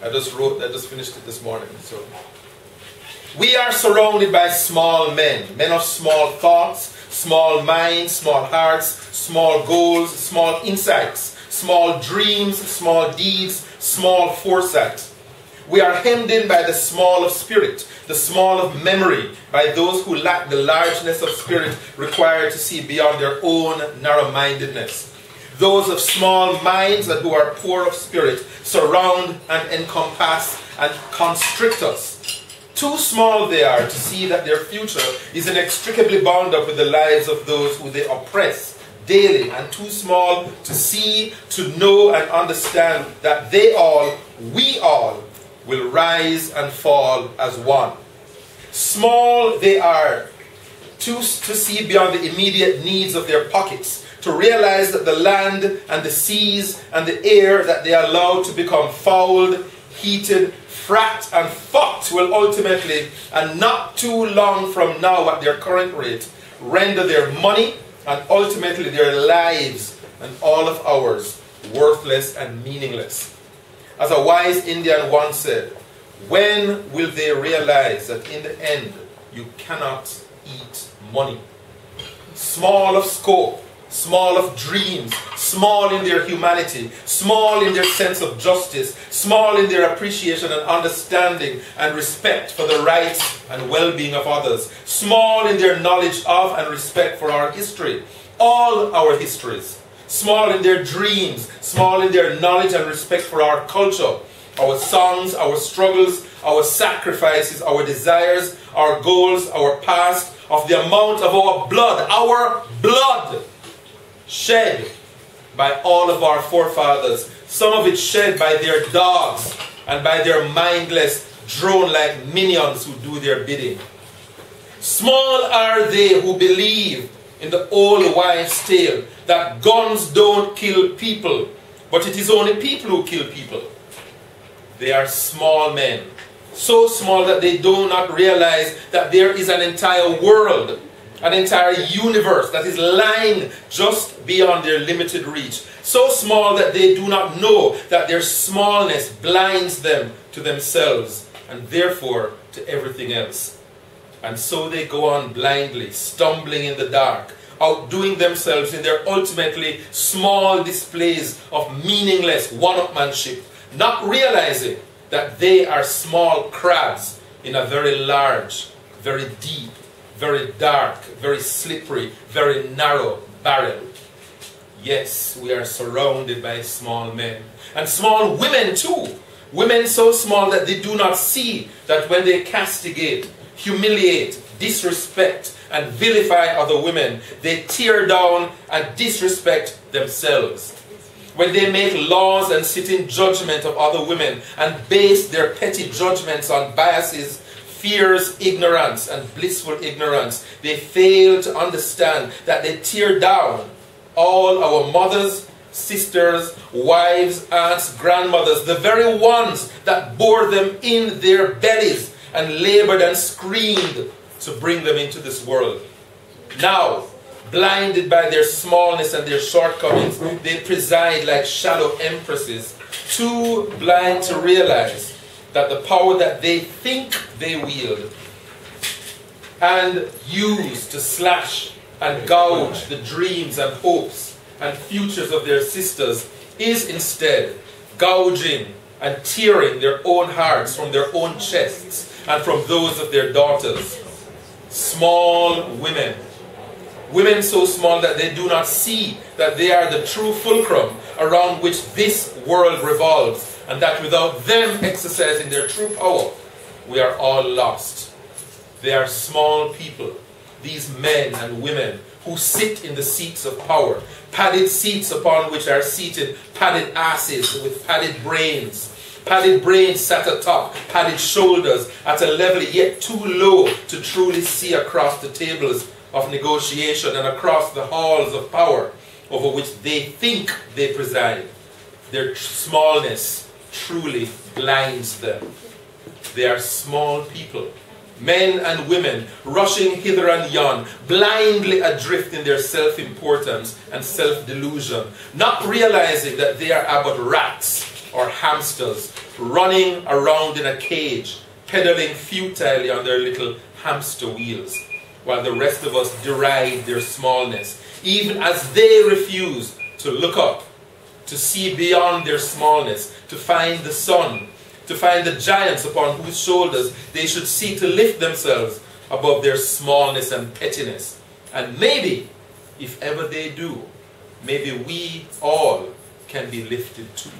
I just finished it this morning. So, we are surrounded by small men, men of small thoughts, small minds, small hearts, small goals, small insights, small dreams, small deeds, small foresight. We are hemmed in by the small of spirit, the small of memory, by those who lack the largeness of spirit required to see beyond their own narrow-mindedness. Those of small minds and who are poor of spirit surround and encompass and constrict us. Too small they are to see that their future is inextricably bound up with the lives of those who they oppress daily, and too small to see, to know and understand that they all, we all, will rise and fall as one. Small they are to see beyond the immediate needs of their pockets, to realize that the land and the seas and the air that they allow to become fouled, heated, fracked and fucked will ultimately, and not too long from now at their current rate, render their money and ultimately their lives and all of ours worthless and meaningless. As a wise Indian once said, when will they realize that in the end you cannot eat money? Small of scope, small of dreams, small in their humanity, small in their sense of justice, small in their appreciation and understanding and respect for the rights and well-being of others, small in their knowledge of and respect for our history, all our histories, small in their dreams, small in their knowledge and respect for our culture, our songs, our struggles, our sacrifices, our desires, our goals, our past, of the amount of our blood shed by all of our forefathers, some of it shed by their dogs and by their mindless, drone-like minions who do their bidding. Small are they who believe in the old wives' tale that guns don't kill people, but it is only people who kill people. They are small men, so small that they do not realize that there is an entire world, an entire universe that is lying just beyond their limited reach. So small that they do not know that their smallness blinds them to themselves and therefore to everything else. And so they go on blindly, stumbling in the dark, outdoing themselves in their ultimately small displays of meaningless one-upmanship, not realizing that they are small crabs in a very large, very deep, very dark, very slippery, very narrow barrel. Yes, we are surrounded by small men. And small women too. Women so small that they do not see that when they castigate, humiliate, disrespect, and vilify other women, they tear down and disrespect themselves. When they make laws and sit in judgment of other women and base their petty judgments on biases, fears, ignorance, and blissful ignorance, they fail to understand that they tear down all our mothers, sisters, wives, aunts, grandmothers, the very ones that bore them in their bellies and labored and screamed to bring them into this world. Now, blinded by their smallness and their shortcomings, they preside like shallow empresses, too blind to realize that the power that they think they wield and use to slash and gouge the dreams and hopes and futures of their sisters is instead gouging and tearing their own hearts from their own chests and from those of their daughters. Small women. Women so small that they do not see that they are the true fulcrum around which this world revolves, and that without them exercising their true power, we are all lost. They are small people, these men and women who sit in the seats of power, padded seats upon which are seated padded asses with padded brains sat atop, padded shoulders at a level yet too low to truly see across the tables of negotiation and across the halls of power over which they think they preside. Their smallness truly blinds them. They are small people, men and women rushing hither and yon, blindly adrift in their self-importance and self-delusion, not realizing that they are but rats or hamsters running around in a cage, pedaling futilely on their little hamster wheels, while the rest of us deride their smallness, even as they refuse to look up, to see beyond their smallness, to find the sun, to find the giants upon whose shoulders they should seek to lift themselves above their smallness and pettiness. And maybe, if ever they do, maybe we all can be lifted too.